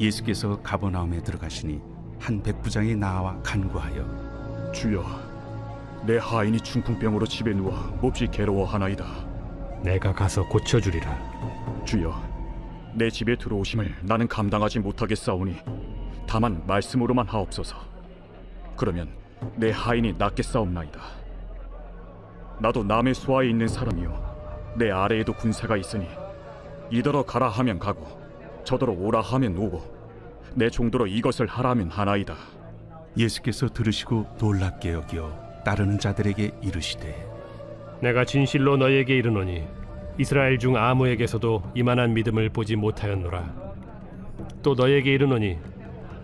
예수께서 가버나움에 들어가시니 한 백부장이 나와 간구하여 주여, 내 하인이 중풍병으로 집에 누워 몹시 괴로워하나이다. 내가 가서 고쳐주리라. 주여, 내 집에 들어오심을 나는 감당하지 못하겠사오니 다만 말씀으로만 하옵소서. 그러면 내 하인이 낫겠사옵나이다. 나도 남의 수하에 있는 사람이요 내 아래에도 군사가 있으니 이더러 가라 하면 가고 저더러 오라 하면 오고 내 종도로 이것을 하라 하면 하나이다. 예수께서 들으시고 놀랍게 여겨 따르는 자들에게 이르시되 내가 진실로 너희에게 이르노니 이스라엘 중 아무에게서도 이만한 믿음을 보지 못하였노라. 또 너희에게 이르노니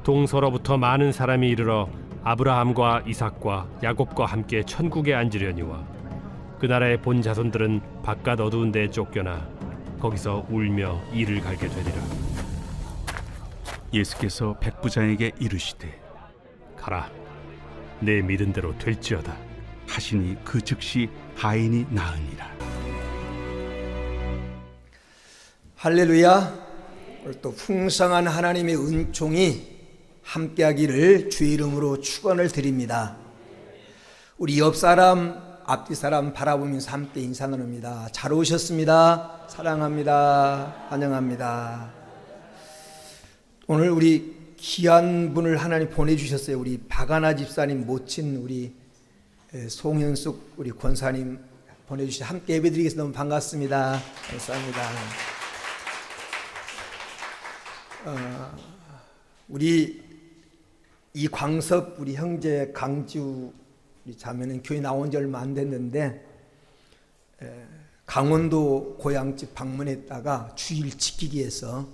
동서로부터 많은 사람이 이르러 아브라함과 이삭과 야곱과 함께 천국에 앉으려니와 그 나라의 본 자손들은 바깥 어두운 데에 쫓겨나 거기서 울며 이를 갈게 되리라. 예수께서 백부장에게 이르시되 가라, 내 믿은 대로 될지어다 하시니 그 즉시 하인이 나으니라. 할렐루야. 오늘 또 풍성한 하나님의 은총이 함께하기를 주의 이름으로 축원을 드립니다. 우리 옆 사람, 앞뒤 사람 바라보면서 함께 인사 나눕니다. 잘 오셨습니다. 사랑합니다. 환영합니다. 오늘 우리 귀한 분을 하나님 보내주셨어요. 우리 박아나 집사님 모친 우리 송현숙 우리 권사님 보내주셔서 함께 예배드리겠습니다. 너무 반갑습니다. 감사합니다. 우리 이광섭 우리 형제 강지우 우리 자매는 교회 나온 지 얼마 안 됐는데 강원도 고향집 방문했다가 주일 지키기 위해서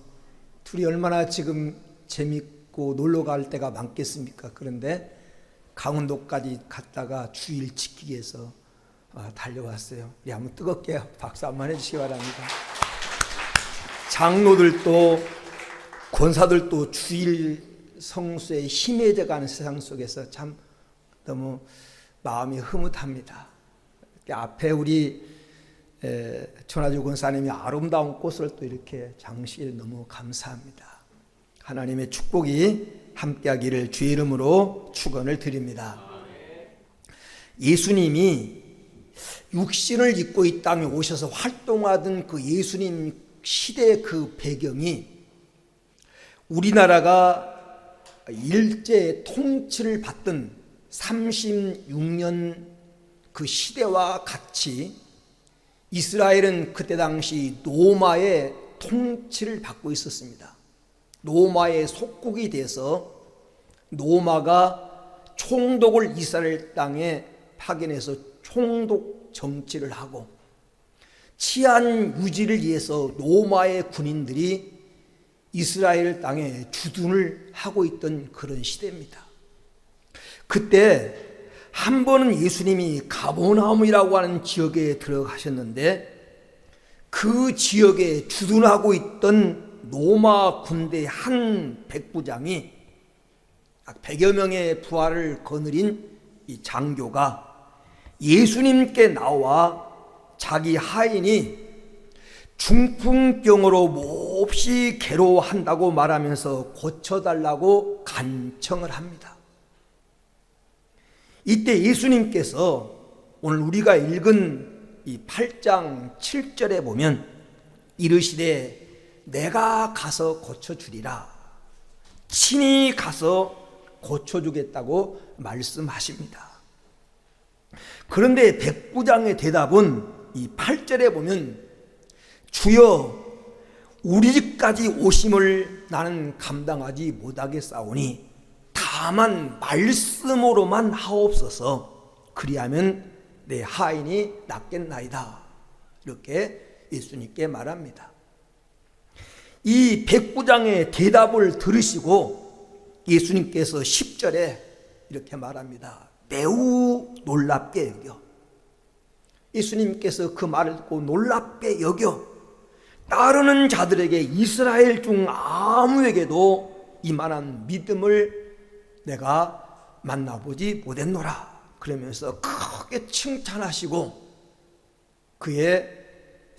둘이 얼마나 지금 재밌고 놀러 갈 때가 많겠습니까? 그런데 강원도까지 갔다가 주일 지키기 위해서 달려왔어요. 우리 한번 뜨겁게 박수 한번 해주시기 바랍니다. 장로들도 권사들도 주일 성수에 힘해져가는 세상 속에서 참 너무 마음이 흐뭇합니다. 앞에 우리 전하주 권사님이 아름다운 꽃을 또 이렇게 장식해 너무 감사합니다. 하나님의 축복이 함께하기를 주의 이름으로 축원을 드립니다. 예수님이 육신을 입고 이 땅에 오셔서 활동하던 그 예수님 시대의 그 배경이 우리나라가 일제 통치를 받던 36년 그 시대와 같이 이스라엘은 그때 당시 로마의 통치를 받고 있었습니다. 로마의 속국이 돼서 로마가 총독을 이스라엘 땅에 파견해서 총독 정치를 하고 치안 유지를 위해서 로마의 군인들이 이스라엘 땅에 주둔을 하고 있던 그런 시대입니다. 그때 한 번은 예수님이 가버나움이라고 하는 지역에 들어가셨는데 그 지역에 주둔하고 있던 로마 군대의 한 백부장이 100여 명의 부하를 거느린 이 장교가 예수님께 나와 자기 하인이 중풍병으로 몹시 괴로워한다고 말하면서 고쳐달라고 간청을 합니다. 이때 예수님께서 오늘 우리가 읽은 이 8장 7절에 보면 이르시되 내가 가서 고쳐주리라. 친히 가서 고쳐주겠다고 말씀하십니다. 그런데 백부장의 대답은 이 8절에 보면 주여 우리 집까지 오심을 나는 감당하지 못하겠사오니 다만 말씀으로만 하옵소서. 그리하면 내 하인이 낫겠나이다. 이렇게 예수님께 말합니다. 이 백부장의 대답을 들으시고 예수님께서 10절에 이렇게 말합니다. 매우 놀랍게 여겨. 예수님께서 그 말을 듣고 놀랍게 여겨 따르는 자들에게 이스라엘 중 아무에게도 이만한 믿음을 내가 만나보지 못했노라. 그러면서 크게 칭찬하시고 그의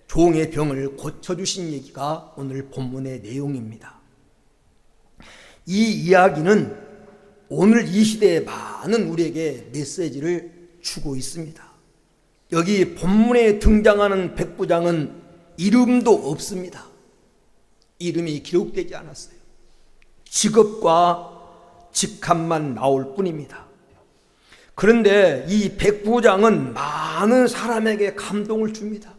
종의 병을 고쳐주신 얘기가 오늘 본문의 내용입니다. 이 이야기는 오늘 이 시대에 많은 우리에게 메시지를 주고 있습니다. 여기 본문에 등장하는 백부장은 이름도 없습니다. 이름이 기록되지 않았어요. 직업과 직함만 나올 뿐입니다. 그런데 이 백부장은 많은 사람에게 감동을 줍니다.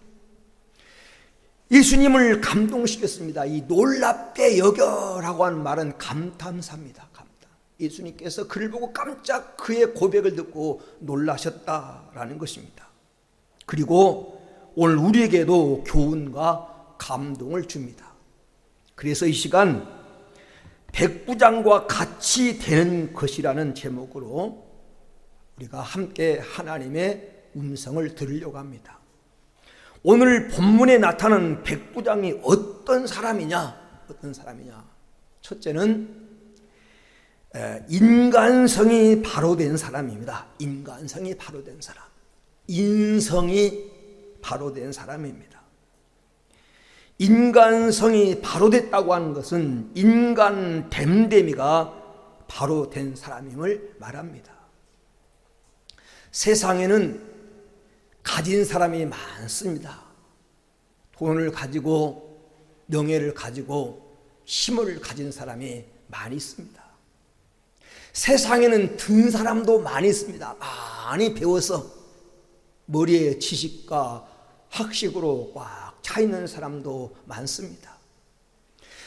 예수님을 감동시켰습니다. 이 놀랍게 여겨라고 하는 말은 감탄사입니다. 감탄. 예수님께서 그를 보고 깜짝 그의 고백을 듣고 놀라셨다라는 것입니다. 그리고 오늘 우리에게도 교훈과 감동을 줍니다. 그래서 이 시간 백부장과 같이 되는 것이라는 제목으로 우리가 함께 하나님의 음성을 들으려고 합니다. 오늘 본문에 나타나는 백부장이 어떤 사람이냐? 첫째는 인간성이 바로 된 사람입니다. 인간성이 바로 된 사람. 인성이 바로 된 사람입니다. 인간성이 바로 됐다고 하는 것은 인간 됨됨이가 바로 된 사람임을 말합니다. 세상에는 가진 사람이 많습니다. 돈을 가지고 명예를 가지고 힘을 가진 사람이 많이 있습니다. 세상에는 든 사람도 많이 있습니다. 많이 배워서 머리에 지식과 학식으로 꽉 차 있는 사람도 많습니다.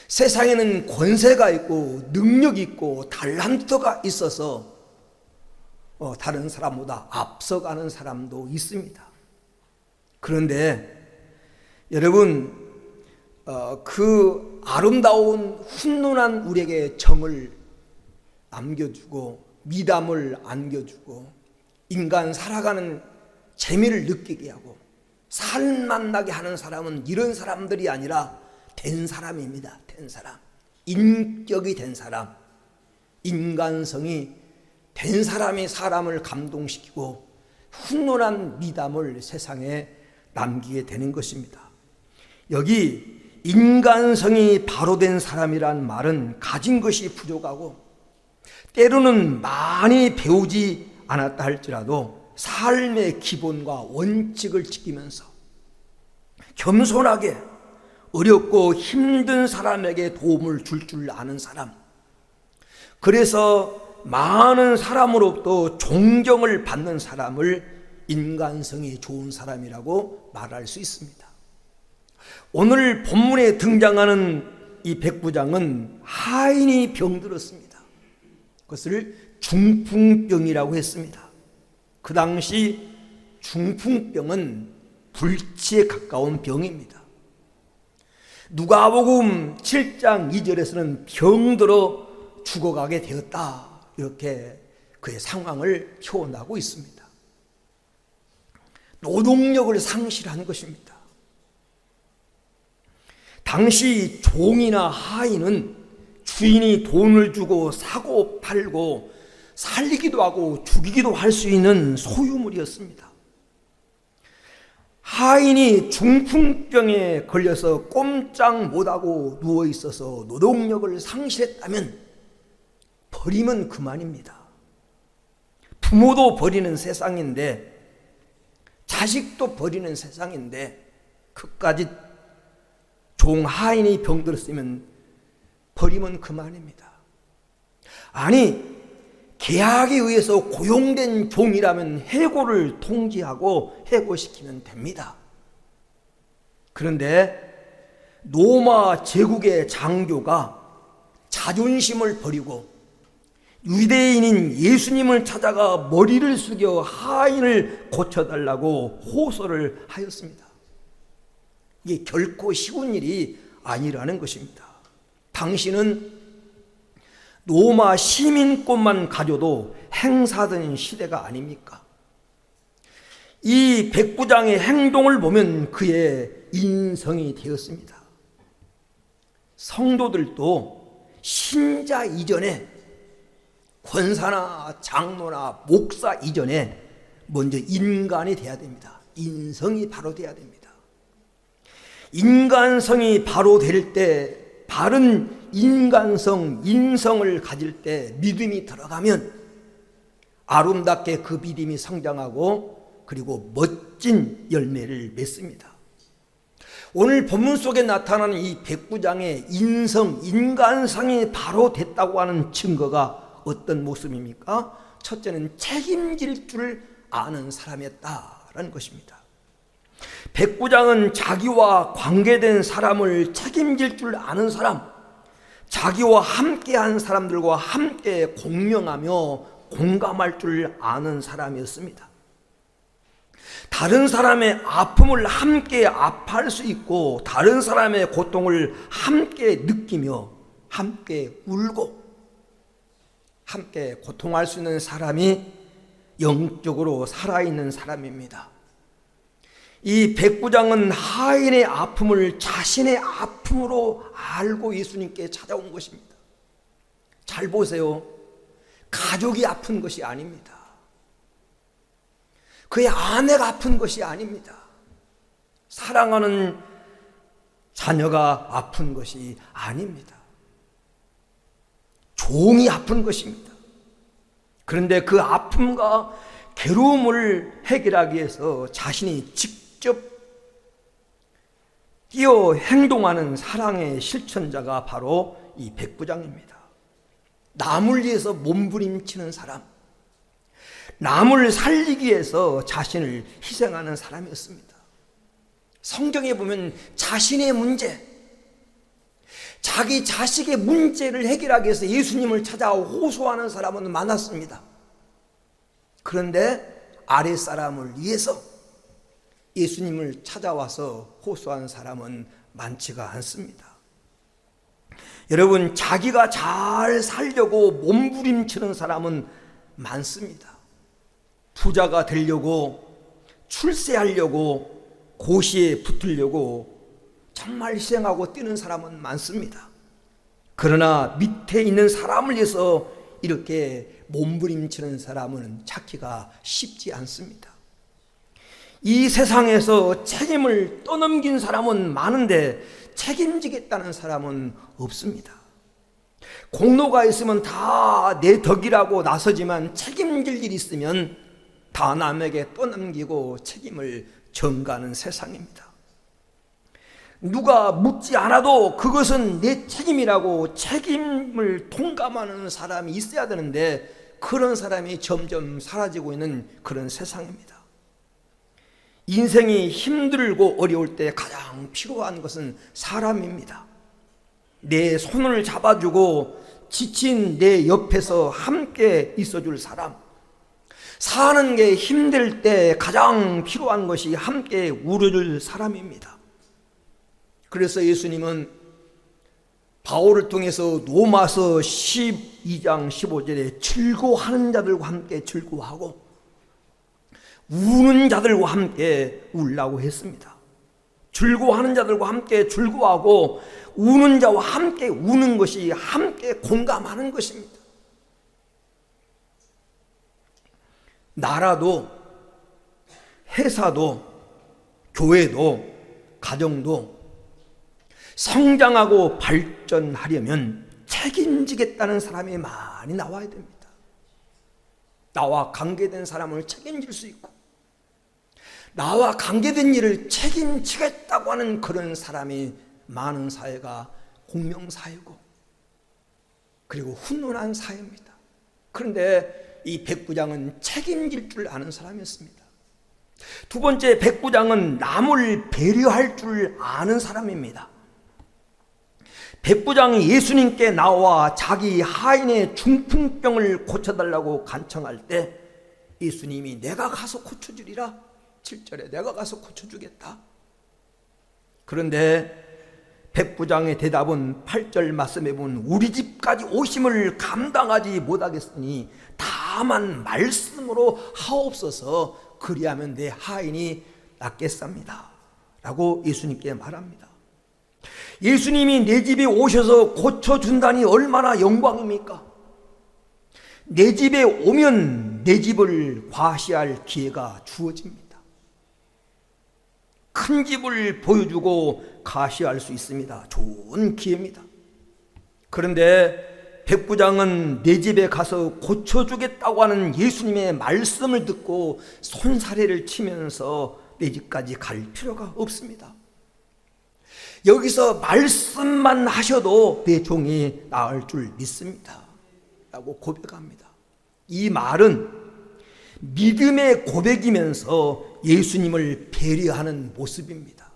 세상에는 권세가 있고 능력이 있고 달란트가 있어서 다른 사람보다 앞서가는 사람도 있습니다. 그런데 여러분, 그 아름다운 훈훈한 우리에게 정을 남겨주고 미담을 안겨주고 인간 살아가는 재미를 느끼게 하고 살맛나게 하는 사람은 이런 사람들이 아니라 된 사람입니다. 된 사람, 인격이 된 사람, 인간성이 된 사람이 사람을 감동시키고 훈훈한 미담을 세상에 남기게 되는 것입니다. 여기 인간성이 바로 된 사람이란 말은 가진 것이 부족하고 때로는 많이 배우지 않았다 할지라도 삶의 기본과 원칙을 지키면서 겸손하게 어렵고 힘든 사람에게 도움을 줄 아는 사람, 그래서 많은 사람으로부터 존경을 받는 사람을 인간성이 좋은 사람이라고 말할 수 있습니다. 오늘 본문에 등장하는 이 백부장은 하인이 병들었습니다. 그것을 중풍병이라고 했습니다. 그 당시 중풍병은 불치에 가까운 병입니다. 누가복음 7장 2절에서는 병들어 죽어가게 되었다, 이렇게 그의 상황을 표현하고 있습니다. 노동력을 상실한 것입니다. 당시 종이나 하인은 주인이 돈을 주고 사고 팔고 살리기도 하고 죽이기도 할 수 있는 소유물이었습니다. 하인이 중풍병에 걸려서 꼼짝 못하고 누워있어서 노동력을 상실했다면 버리면 그만입니다. 부모도 버리는 세상인데, 자식도 버리는 세상인데, 그까지 종 하인이 병들었으면 버리면 그만입니다. 아니, 계약에 의해서 고용된 종이라면 해고를 통지하고 해고시키면 됩니다. 그런데 로마 제국의 장교가 자존심을 버리고 유대인인 예수님을 찾아가 머리를 숙여 하인을 고쳐달라고 호소를 하였습니다. 이게 결코 쉬운 일이 아니라는 것입니다. 당신은 로마 시민권만 가져도 행사된 시대가 아닙니까? 이 백부장의 행동을 보면 그의 인성이 되었습니다. 성도들도 신자 이전에, 권사나 장로나 목사 이전에 먼저 인간이 돼야 됩니다. 인성이 바로 돼야 됩니다. 인간성이 바로 될 때 바른 인간성, 인성을 가질 때 믿음이 들어가면 아름답게 그 믿음이 성장하고 그리고 멋진 열매를 맺습니다. 오늘 본문 속에 나타나는 이 백부장의 인성, 인간성이 바로 됐다고 하는 증거가 어떤 모습입니까? 첫째는 책임질 줄 아는 사람이었다라는 것입니다. 백부장은 자기와 관계된 사람을 책임질 줄 아는 사람, 자기와 함께한 사람들과 함께 공명하며 공감할 줄 아는 사람이었습니다. 다른 사람의 아픔을 함께 아파할 수 있고 다른 사람의 고통을 함께 느끼며 함께 울고 함께 고통할 수 있는 사람이 영적으로 살아있는 사람입니다. 이 백부장은 하인의 아픔을 자신의 아픔으로 알고 예수님께 찾아온 것입니다. 잘 보세요. 가족이 아픈 것이 아닙니다. 그의 아내가 아픈 것이 아닙니다. 사랑하는 자녀가 아픈 것이 아닙니다. 종이 아픈 것입니다. 그런데 그 아픔과 괴로움을 해결하기 위해서 자신이 직접 뛰어 행동하는 사랑의 실천자가 바로 이 백부장입니다. 남을 위해서 몸부림치는 사람, 남을 살리기 위해서 자신을 희생하는 사람이었습니다. 성경에 보면 자신의 문제, 자기 자식의 문제를 해결하기 위해서 예수님을 찾아 호소하는 사람은 많았습니다. 그런데 아랫사람을 위해서 예수님을 찾아와서 호소하는 사람은 많지가 않습니다. 여러분, 자기가 잘 살려고 몸부림치는 사람은 많습니다. 부자가 되려고, 출세하려고, 고시에 붙으려고 정말 희생하고 뛰는 사람은 많습니다. 그러나 밑에 있는 사람을 위해서 이렇게 몸부림치는 사람은 찾기가 쉽지 않습니다. 이 세상에서 책임을 떠넘긴 사람은 많은데 책임지겠다는 사람은 없습니다. 공로가 있으면 다 내 덕이라고 나서지만 책임질 일이 있으면 다 남에게 떠넘기고 책임을 전가하는 세상입니다. 누가 묻지 않아도 그것은 내 책임이라고 책임을 통감하는 사람이 있어야 되는데 그런 사람이 점점 사라지고 있는 그런 세상입니다. 인생이 힘들고 어려울 때 가장 필요한 것은 사람입니다. 내 손을 잡아주고 지친 내 옆에서 함께 있어줄 사람, 사는 게 힘들 때 가장 필요한 것이 함께 울어줄 사람입니다. 그래서 예수님은 바울을 통해서 로마서 12장 15절에 즐거워하는 자들과 함께 즐거워하고 우는 자들과 함께 울라고 했습니다. 즐거워하는 자들과 함께 즐거워하고 우는 자와 함께 우는 것이 함께 공감하는 것입니다. 나라도 회사도 교회도 가정도 성장하고 발전하려면 책임지겠다는 사람이 많이 나와야 됩니다. 나와 관계된 사람을 책임질 수 있고 나와 관계된 일을 책임지겠다고 하는 그런 사람이 많은 사회가 공명사회고 그리고 훈훈한 사회입니다. 그런데 이 백부장은 책임질 줄 아는 사람이었습니다. 두 번째, 백부장은 남을 배려할 줄 아는 사람입니다. 백부장이 예수님께 나와 자기 하인의 중풍병을 고쳐달라고 간청할 때 예수님이 내가 가서 고쳐주리라. 7절에 내가 가서 고쳐주겠다. 그런데 백부장의 대답은 8절 말씀에 보면 우리 집까지 오심을 감당하지 못하겠으니 다만 말씀으로 하옵소서. 그리하면 내 하인이 낫겠습니다 라고 예수님께 말합니다. 예수님이 내 집에 오셔서 고쳐준다니 얼마나 영광입니까? 내 집에 오면 내 집을 과시할 기회가 주어집니다. 큰 집을 보여주고 과시할 수 있습니다. 좋은 기회입니다. 그런데 백부장은 내 집에 가서 고쳐주겠다고 하는 예수님의 말씀을 듣고 손사래를 치면서 내 집까지 갈 필요가 없습니다. 여기서 말씀만 하셔도 내 종이 나을 줄 믿습니다 라고 고백합니다. 이 말은 믿음의 고백이면서 예수님을 배려하는 모습입니다.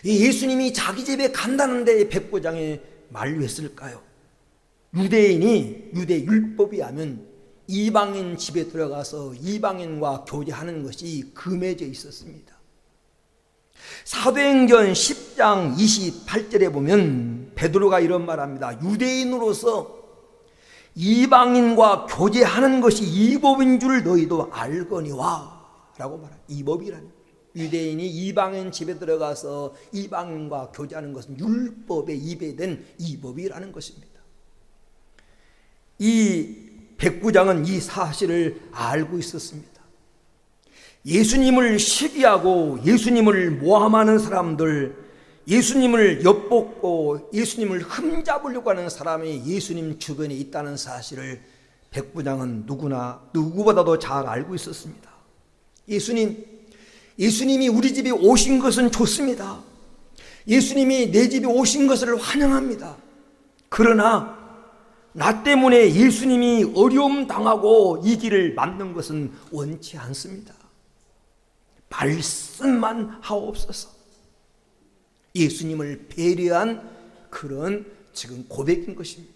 예수님이 자기 집에 간다는데 백부장이 만류했을까요? 유대인이 유대 율법에 하면 이방인 집에 들어가서 이방인과 교제하는 것이 금해져 있었습니다. 사도행전 10장 28절에 보면 베드로가 이런 말합니다. 유대인으로서 이방인과 교제하는 것이 이법인 줄 너희도 알거니와 라고 말합니다. 이법이라는, 유대인이 이방인 집에 들어가서 이방인과 교제하는 것은 율법에 입에된 이법이라는 것입니다. 이 백부장은 이 사실을 알고 있었습니다. 예수님을 시기하고 예수님을 모함하는 사람들, 예수님을 엿보고 예수님을 흠잡으려고 하는 사람이 예수님 주변에 있다는 사실을 백부장은 누구보다도 잘 알고 있었습니다. 예수님이 우리 집에 오신 것은 좋습니다. 예수님이 내 집에 오신 것을 환영합니다. 그러나 나 때문에 예수님이 어려움 당하고 이 길을 맞는 것은 원치 않습니다. 말씀만 하옵소서. 예수님을 배려한 그런 지금 고백인 것입니다.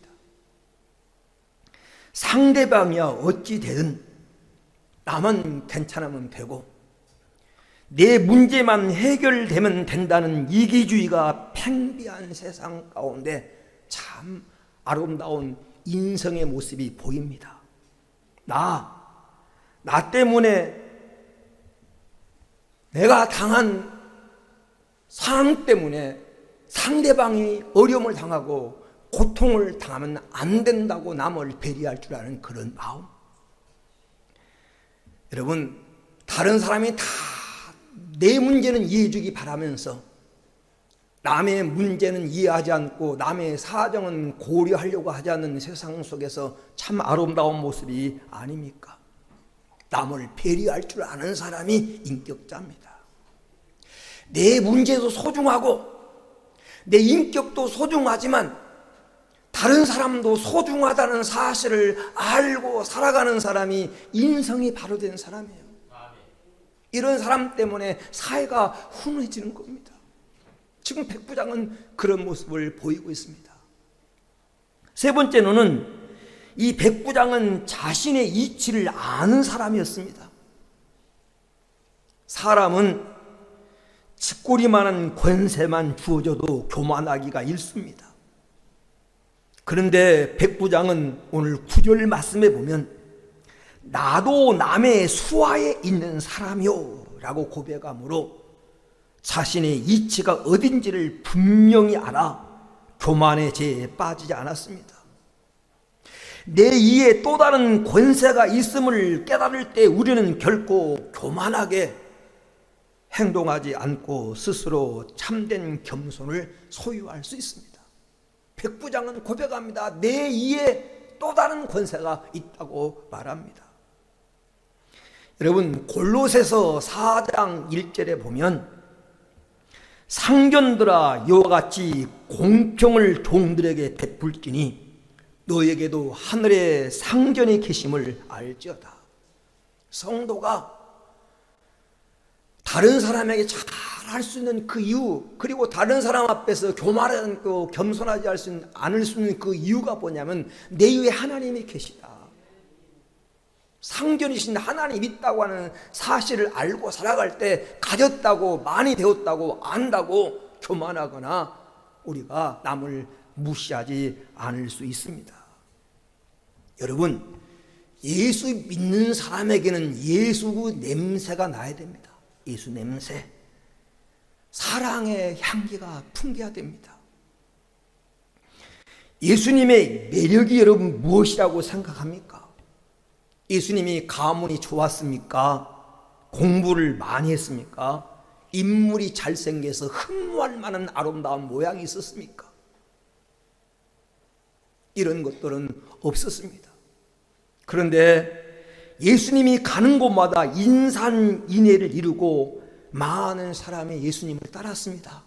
상대방이야 어찌 되든 나만 괜찮으면 되고 내 문제만 해결되면 된다는 이기주의가 팽배한 세상 가운데 참 아름다운 인성의 모습이 보입니다. 나 때문에 내가 당한 상황 때문에 상대방이 어려움을 당하고 고통을 당하면 안 된다고 남을 배려할 줄 아는 그런 마음. 여러분, 다른 사람이 다 내 문제는 이해해 주기 바라면서 남의 문제는 이해하지 않고 남의 사정은 고려하려고 하지 않는 세상 속에서 참 아름다운 모습이 아닙니까? 남을 배려할 줄 아는 사람이 인격자입니다. 내 문제도 소중하고 내 인격도 소중하지만 다른 사람도 소중하다는 사실을 알고 살아가는 사람이 인성이 바로 된 사람이에요. 이런 사람 때문에 사회가 훈훈해지는 겁니다. 지금 백부장은 그런 모습을 보이고 있습니다. 세 번째로는 이 백부장은 자신의 이치를 아는 사람이었습니다. 사람은 짓거리만한 권세만 주어져도 교만하기가 일쑤입니다. 그런데 백부장은 오늘 9절 말씀에 보면 나도 남의 수하에 있는 사람이요 라고 고백하므로 자신의 이치가 어딘지를 분명히 알아 교만의 죄에 빠지지 않았습니다. 내 이에 또 다른 권세가 있음을 깨달을 때 우리는 결코 교만하게 행동하지 않고 스스로 참된 겸손을 소유할 수 있습니다. 백부장은 고백합니다. 내 이에 또 다른 권세가 있다고 말합니다. 여러분, 골로새서 4장 1절에 보면 상견들아 이와 같이 공평을 종들에게 베풀지니 너에게도 하늘에 상견이 계심을 알지어다. 성도가 다른 사람에게 잘 할 수 있는 그 이유, 그리고 다른 사람 앞에서 교만하지 않고 겸손하지 않을 수 있는 그 이유가 뭐냐면 내 위에 하나님이 계시다. 상견이신 하나님 있다고 하는 사실을 알고 살아갈 때 가졌다고 많이 배웠다고 안다고 교만하거나 우리가 남을 무시하지 않을 수 있습니다. 여러분, 예수 믿는 사람에게는 예수 냄새가 나야 됩니다. 예수 냄새, 사랑의 향기가 풍겨야 됩니다. 예수님의 매력이 여러분 무엇이라고 생각합니까? 예수님이 가문이 좋았습니까? 공부를 많이 했습니까? 인물이 잘생겨서 흠모할 만한 아름다운 모양이 있었습니까? 이런 것들은 없었습니다. 그런데 예수님이 가는 곳마다 인산인해를 이루고 많은 사람이 예수님을 따랐습니다.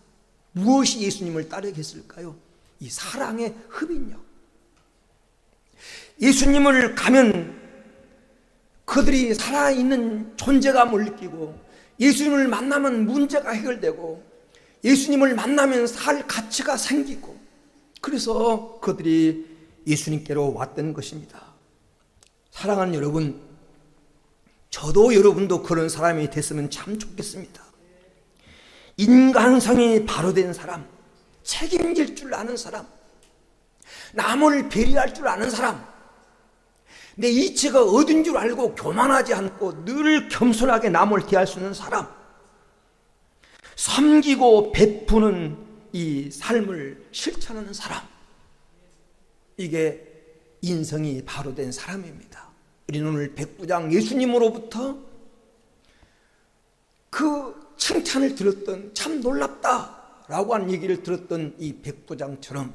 무엇이 예수님을 따르겠을까요? 이 사랑의 흡인력. 예수님을 가면 그들이 살아있는 존재감을 느끼고, 예수님을 만나면 문제가 해결되고, 예수님을 만나면 살 가치가 생기고, 그래서 그들이 예수님께로 왔던 것입니다. 사랑하는 여러분, 저도 여러분도 그런 사람이 됐으면 참 좋겠습니다. 인간성이 바로 된 사람, 책임질 줄 아는 사람, 남을 배려할 줄 아는 사람, 내 이치가 어딘 줄 알고 교만하지 않고 늘 겸손하게 남을 대할 수 있는 사람, 섬기고 베푸는 이 삶을 실천하는 사람, 이게 인성이 바로 된 사람입니다. 우리는 오늘 백부장 예수님으로부터 그 칭찬을 들었던, 참 놀랍다라고 하는 얘기를 들었던 이 백부장처럼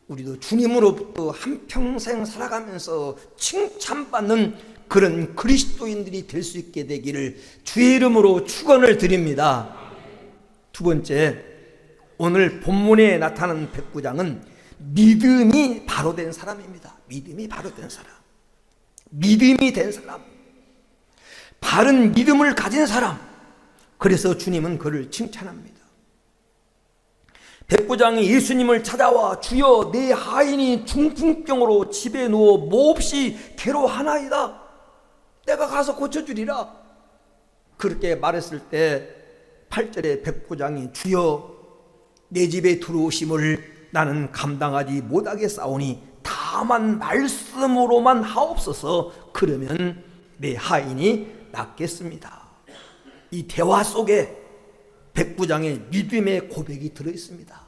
우리도 주님으로부터 한평생 살아가면서 칭찬받는 그런 그리스도인들이 될 수 있게 되기를 주의 이름으로 축원을 드립니다. 두 번째, 오늘 본문에 나타나는 백부장은 믿음이 바로 된 사람입니다. 믿음이 바로 된 사람, 믿음이 된 사람, 바른 믿음을 가진 사람. 그래서 주님은 그를 칭찬합니다. 백부장이 예수님을 찾아와 주여 내 하인이 중풍병으로 집에 누워 몹시 괴로워하나이다, 내가 가서 고쳐주리라, 그렇게 말했을 때 8절에 백부장이 주여 내 집에 들어오심을 나는 감당하지 못하겠사오니 다만 말씀으로만 하옵소서, 그러면 내 하인이 낫겠습니다. 이 대화 속에 백부장의 믿음의 고백이 들어있습니다.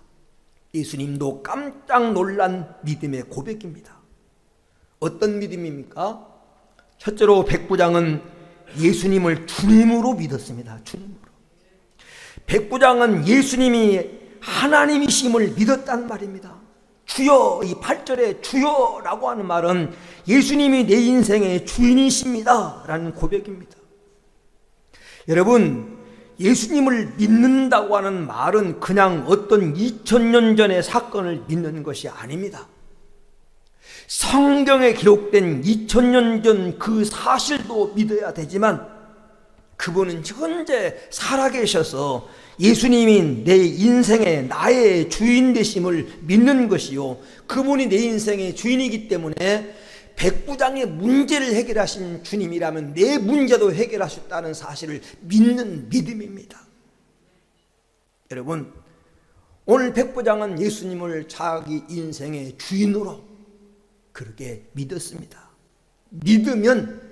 예수님도 깜짝 놀란 믿음의 고백입니다. 어떤 믿음입니까? 첫째로 백부장은 예수님을 주님으로 믿었습니다. 주님으로. 백부장은 예수님이 하나님이심을 믿었단 말입니다. 주여, 이 8절에 주여라고 하는 말은 예수님이 내 인생의 주인이십니다 라는 고백입니다. 여러분, 예수님을 믿는다고 하는 말은 그냥 어떤 2000년 전의 사건을 믿는 것이 아닙니다. 성경에 기록된 2000년 전 그 사실도 믿어야 되지만, 그분은 현재 살아계셔서 예수님이 내 인생의 나의 주인 되심을 믿는 것이요, 그분이 내 인생의 주인이기 때문에 백부장의 문제를 해결하신 주님이라면 내 문제도 해결하셨다는 사실을 믿는 믿음입니다. 여러분, 오늘 백부장은 예수님을 자기 인생의 주인으로 그렇게 믿었습니다. 믿으면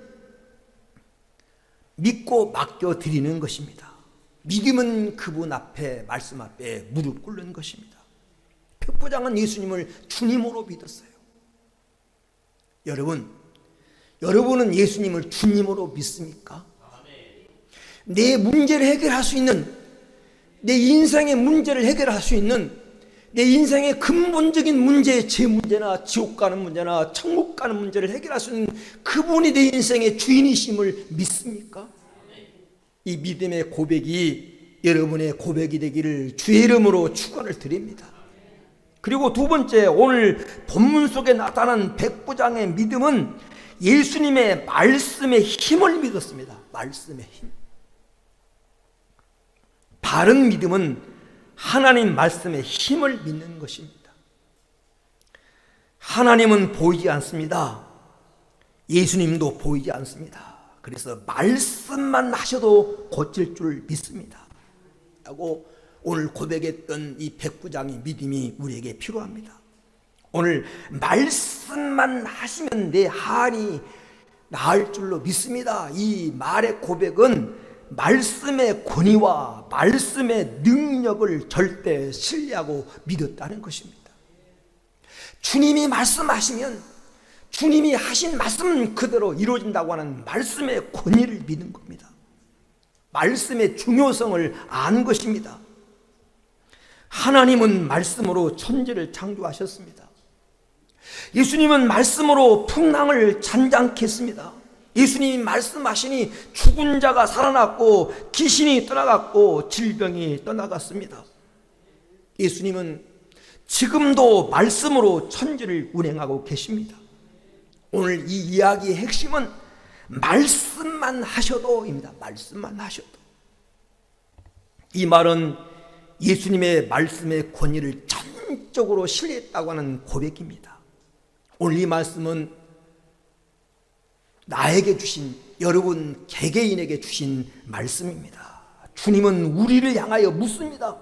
믿고 맡겨드리는 것입니다. 믿음은 그분 앞에, 말씀 앞에 무릎 꿇는 것입니다. 백부장은 예수님을 주님으로 믿었어요. 여러분은 예수님을 주님으로 믿습니까? 내 문제를 해결할 수 있는, 내 인생의 문제를 해결할 수 있는, 내 인생의 근본적인 문제, 제 문제나 지옥 가는 문제나 천국 가는 문제를 해결할 수 있는 그분이 내 인생의 주인이심을 믿습니까? 이 믿음의 고백이 여러분의 고백이 되기를 주의 이름으로 축원을 드립니다. 그리고 두 번째, 오늘 본문 속에 나타난 백부장의 믿음은 예수님의 말씀의 힘을 믿었습니다. 말씀의 힘. 바른 믿음은 하나님 말씀의 힘을 믿는 것입니다. 하나님은 보이지 않습니다. 예수님도 보이지 않습니다. 그래서 말씀만 하셔도 고칠 줄 믿습니다 라고 오늘 고백했던 이 백부장의 믿음이 우리에게 필요합니다. 오늘 말씀만 하시면 내 한이 나을 줄로 믿습니다. 이 말의 고백은 말씀의 권위와 말씀의 능력을 절대 신뢰하고 믿었다는 것입니다. 주님이 말씀하시면 주님이 하신 말씀 그대로 이루어진다고 하는 말씀의 권위를 믿는 겁니다. 말씀의 중요성을 아는 것입니다. 하나님은 말씀으로 천지를 창조하셨습니다. 예수님은 말씀으로 풍랑을 잔잔케 했습니다. 예수님이 말씀하시니 죽은 자가 살아났고 귀신이 떠나갔고 질병이 떠나갔습니다. 예수님은 지금도 말씀으로 천지를 운행하고 계십니다. 오늘 이 이야기의 핵심은 말씀만 하셔도입니다. 말씀만 하셔도. 이 말은 예수님의 말씀의 권위를 전적으로 신뢰했다고 하는 고백입니다. 오늘 이 말씀은 나에게 주신, 여러분 개개인에게 주신 말씀입니다. 주님은 우리를 향하여 묻습니다.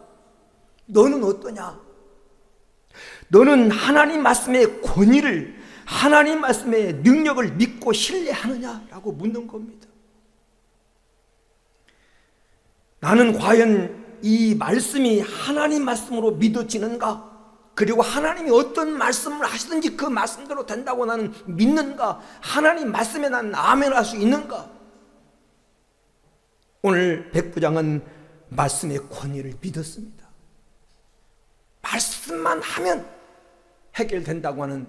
너는 어떠냐? 너는 하나님 말씀의 권위를, 하나님 말씀의 능력을 믿고 신뢰하느냐라고 묻는 겁니다. 나는 과연 이 말씀이 하나님 말씀으로 믿어지는가? 그리고 하나님이 어떤 말씀을 하시든지 그 말씀대로 된다고 나는 믿는가? 하나님 말씀에 나는 아멘할 수 있는가? 오늘 백부장은 말씀의 권위를 믿었습니다. 말씀만 하면 해결된다고 하는,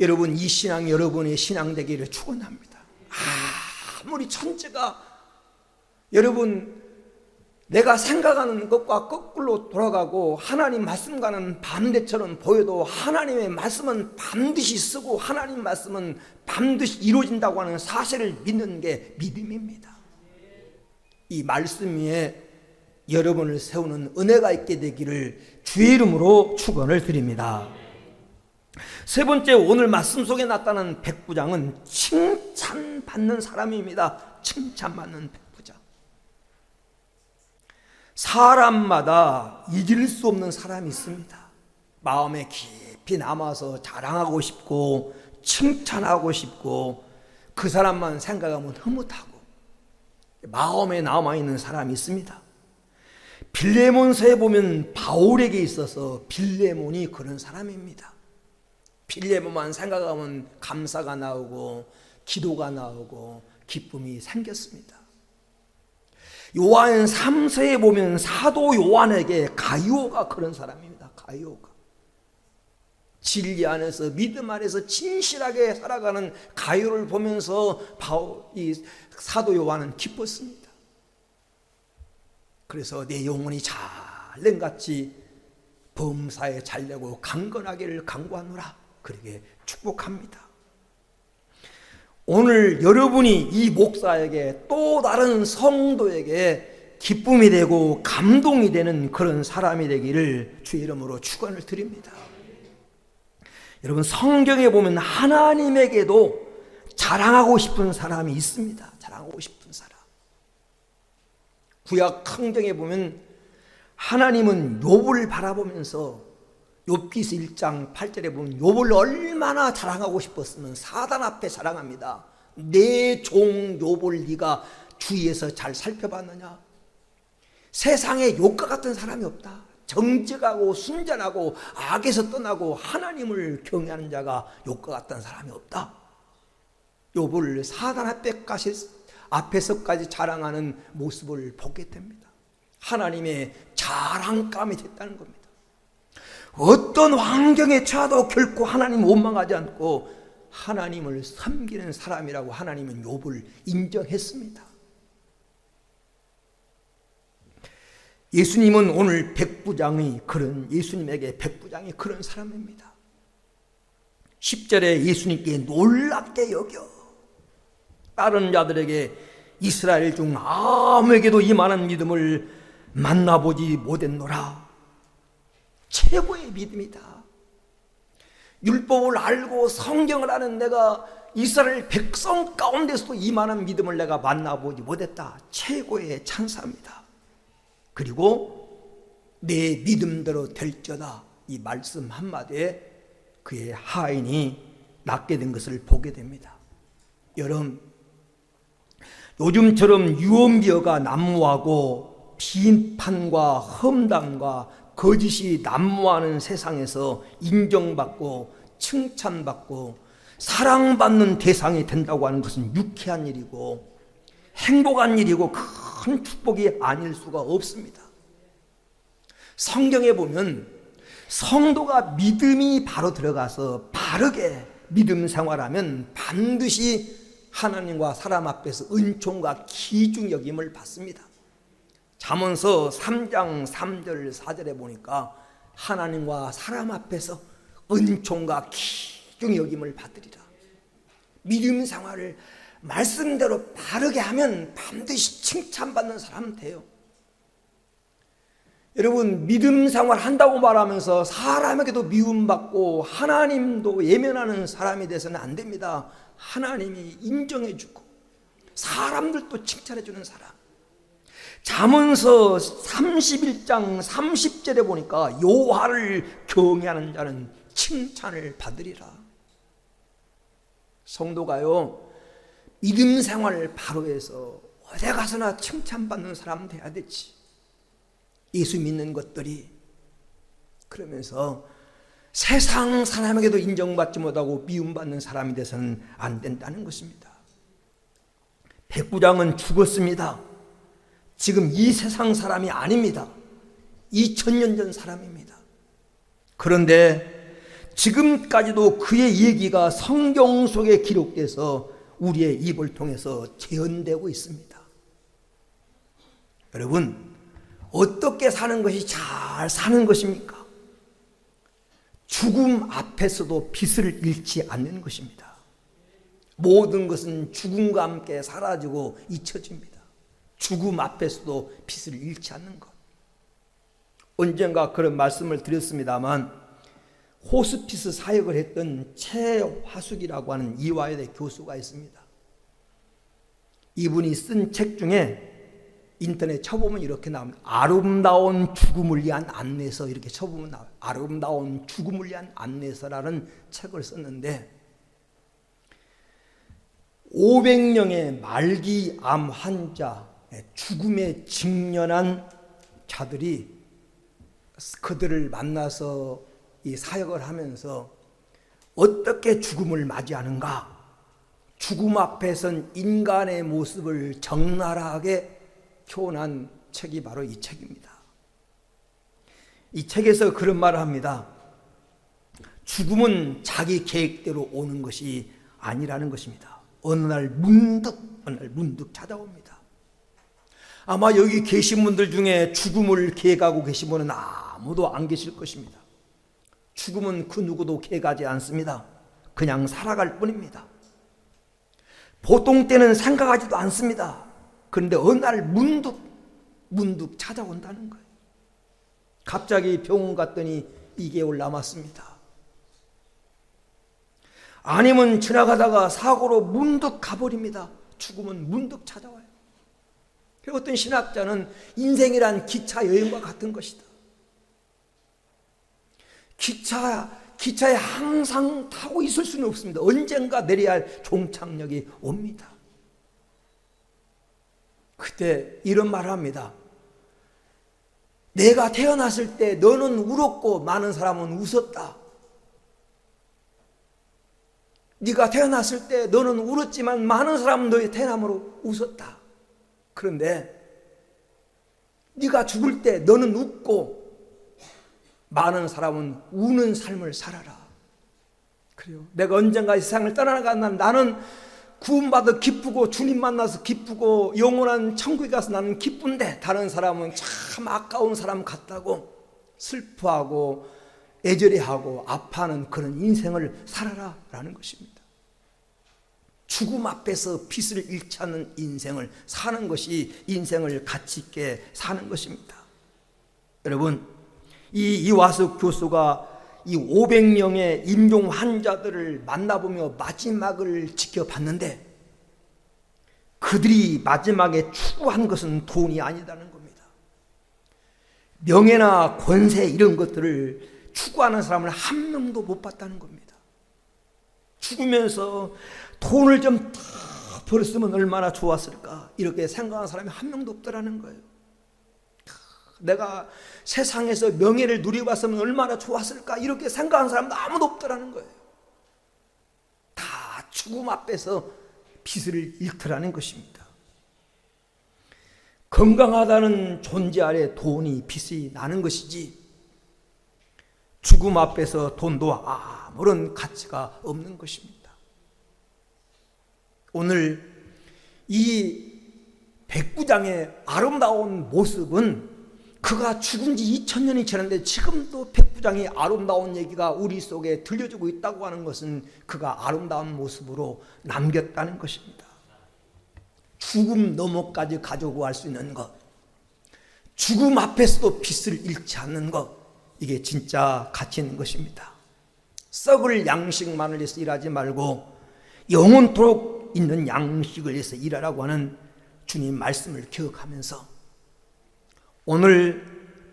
여러분 이 신앙이 여러분의 신앙 되기를 축원합니다. 아무리 천지가 여러분 내가 생각하는 것과 거꾸로 돌아가고 하나님 말씀과는 반대처럼 보여도 하나님의 말씀은 반드시 쓰고 하나님 말씀은 반드시 이루어진다고 하는 사실을 믿는 게 믿음입니다. 이 말씀 위에 여러분을 세우는 은혜가 있게 되기를 주의 이름으로 축원을 드립니다. 세 번째, 오늘 말씀 속에 나타난 백부장은 칭찬받는 사람입니다. 칭찬받는 백부장. 사람마다 잊을 수 없는 사람이 있습니다. 마음에 깊이 남아서 자랑하고 싶고 칭찬하고 싶고 그 사람만 생각하면 흐뭇하고 마음에 남아있는 사람이 있습니다. 빌레몬서에 보면 바울에게 있어서 빌레몬이 그런 사람입니다. 빌레몬만 생각하면 감사가 나오고 기도가 나오고 기쁨이 생겼습니다. 요한 3서에 보면 사도 요한에게 가이오가 그런 사람입니다. 가이오가 진리 안에서 믿음 안에서 진실하게 살아가는 가이오를 보면서 이 사도 요한은 기뻤습니다. 그래서 내 영혼이 잘랭같이 범사에 잘되고 강건하기를 간구하노라 그렇게 축복합니다. 오늘 여러분이 이 목사에게 또 다른 성도에게 기쁨이 되고 감동이 되는 그런 사람이 되기를 주의 이름으로 축원을 드립니다. 여러분 성경에 보면 하나님에게도 자랑하고 싶은 사람이 있습니다. 자랑하고 싶은 사람. 구약 성경에 보면 하나님은 욥을 바라보면서 욥기서 1장 8절에 보면 욥을 얼마나 자랑하고 싶었으면 사단 앞에 자랑합니다. 내 종 욥을 네가 주위에서 잘 살펴봤느냐? 세상에 욥과 같은 사람이 없다. 정직하고 순전하고 악에서 떠나고 하나님을 경외하는 자가 욥과 같은 사람이 없다. 욥을 사단 앞에서까지 자랑하는 모습을 보게 됩니다. 하나님의 자랑감이 됐다는 겁니다. 어떤 환경에 처해도 결코 하나님 원망하지 않고 하나님을 섬기는 사람이라고 하나님은 욥을 인정했습니다. 예수님은 오늘 예수님에게 백부장이 그런 사람입니다. 10절에 예수님께 놀랍게 여겨 다른 자들에게 이스라엘 중 아무에게도 이만한 믿음을 만나보지 못했노라. 최고의 믿음이다. 율법을 알고 성경을 아는 내가 이스라엘 백성 가운데서도 이만한 믿음을 내가 만나보지 못했다. 최고의 찬사입니다. 그리고 내 믿음대로 될지어다 이 말씀 한마디에 그의 하인이 낫게 된 것을 보게 됩니다. 여러분 요즘처럼 유언비어가 난무하고 비판과 험담과 거짓이 난무하는 세상에서 인정받고 칭찬받고 사랑받는 대상이 된다고 하는 것은 유쾌한 일이고 행복한 일이고 큰 축복이 아닐 수가 없습니다. 성경에 보면 성도가 믿음이 바로 들어가서 바르게 믿음 생활하면 반드시 하나님과 사람 앞에서 은총과 귀중 여김을 받습니다. 잠언서 3장 3절 4절에 보니까 하나님과 사람 앞에서 은총과 귀중 여김을 받으리라. 믿음 생활을 말씀대로 바르게 하면 반드시 칭찬받는 사람 돼요. 여러분, 믿음 생활 한다고 말하면서 사람에게도 미움받고 하나님도 예면하는 사람이 돼서는 안 됩니다. 하나님이 인정해 주고 사람들도 칭찬해 주는 사람. 잠언서 31장 30절에 보니까 여호와를 경외하는 자는 칭찬을 받으리라. 성도가요, 믿음 생활을 바로 해서 어디 가서나 칭찬받는 사람 돼야 되지. 예수 믿는 것들이 그러면서 세상 사람에게도 인정받지 못하고 미움받는 사람이 돼서는 안 된다는 것입니다. 백부장은 죽었습니다. 지금 이 세상 사람이 아닙니다. 2000년 전 사람입니다. 그런데 지금까지도 그의 얘기가 성경 속에 기록돼서 우리의 입을 통해서 재현되고 있습니다. 여러분, 어떻게 사는 것이 잘 사는 것입니까? 죽음 앞에서도 빛을 잃지 않는 것입니다. 모든 것은 죽음과 함께 사라지고 잊혀집니다. 죽음 앞에서도 빛을 잃지 않는 것. 언젠가 그런 말씀을 드렸습니다만 호스피스 사역을 했던 최화숙이라고 하는 이화여대 교수가 있습니다. 이분이 쓴 책 중에 인터넷 쳐보면 이렇게 나옵니다. 아름다운 죽음을 위한 안내서, 이렇게 쳐보면 나와요. 아름다운 죽음을 위한 안내서라는 책을 썼는데 500명의 말기 암 환자, 죽음에 직면한 자들이 그들을 만나서 이 사역을 하면서 어떻게 죽음을 맞이하는가, 죽음 앞에선 인간의 모습을 적나라하게 표현한 책이 바로 이 책입니다. 이 책에서 그런 말을 합니다. 죽음은 자기 계획대로 오는 것이 아니라는 것입니다. 어느 날 문득 찾아옵니다. 아마 여기 계신 분들 중에 죽음을 계획하고 계신 분은 아무도 안 계실 것입니다. 죽음은 그 누구도 계획하지 않습니다. 그냥 살아갈 뿐입니다. 보통 때는 생각하지도 않습니다. 그런데 어느 날 문득 찾아온다는 거예요. 갑자기 병원 갔더니 2개월 남았습니다. 아니면 지나가다가 사고로 문득 가버립니다. 죽음은 문득 찾아와요. 어떤 신학자는 인생이란 기차 여행과 같은 것이다. 기차에 항상 타고 있을 수는 없습니다. 언젠가 내려야 할 종착역이 옵니다. 그때 이런 말을 합니다. 내가 태어났을 때 너는 울었고 많은 사람은 웃었다. 네가 태어났을 때 너는 울었지만 많은 사람은 너의 태어남으로 웃었다. 그런데 네가 죽을 때 너는 웃고 많은 사람은 우는 삶을 살아라. 그래요. 내가 언젠가 이 세상을 떠나간다면 나는 구원받아 기쁘고 주님 만나서 기쁘고 영원한 천국에 가서 나는 기쁜데 다른 사람은 참 아까운 사람 같다고 슬퍼하고 애절해하고 아파하는 그런 인생을 살아라 라는 것입니다. 죽음 앞에서 빛을 잃지 않는 인생을 사는 것이 인생을 가치 있게 사는 것입니다. 여러분, 이 이화숙 교수가 이 500명의 임종 환자들을 만나보며 마지막을 지켜봤는데 그들이 마지막에 추구한 것은 돈이 아니라는 겁니다. 명예나 권세 이런 것들을 추구하는 사람을 한 명도 못 봤다는 겁니다. 죽으면서 돈을 좀 다 벌었으면 얼마나 좋았을까 이렇게 생각하는 사람이 한 명도 없더라는 거예요. 내가 세상에서 명예를 누려봤으면 얼마나 좋았을까 이렇게 생각하는 사람도 아무도 없더라는 거예요. 다 죽음 앞에서 빛을 잃더라는 것입니다. 건강하다는 존재 아래 돈이 빛이 나는 것이지 죽음 앞에서 돈도 아무런 가치가 없는 것입니다. 오늘 이 백부장의 아름다운 모습은 그가 죽은 지 2000년이 지났는데 지금도 백부장의 아름다운 얘기가 우리 속에 들려주고 있다고 하는 것은 그가 아름다운 모습으로 남겼다는 것입니다. 죽음 너머까지 가지고 갈 수 있는 것, 죽음 앞에서도 빛을 잃지 않는 것, 이게 진짜 가치 있는 것입니다. 썩을 양식만을 위해서 일하지 말고 영원토록 있는 양식을 위해서 일하라고 하는 주님 말씀을 기억하면서 오늘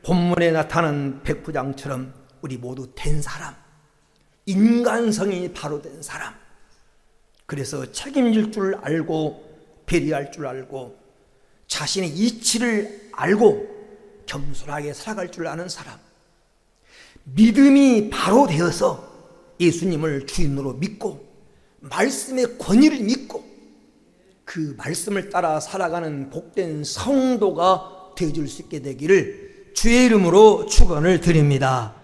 본문에 나타난 백부장처럼 우리 모두 된 사람, 인간성이 바로 된 사람, 그래서 책임질 줄 알고 배려할 줄 알고 자신의 이치를 알고 겸손하게 살아갈 줄 아는 사람, 믿음이 바로 되어서 예수님을 주인으로 믿고 말씀의 권위를 믿고 그 말씀을 따라 살아가는 복된 성도가 되어줄 수 있게 되기를 주의 이름으로 축원을 드립니다.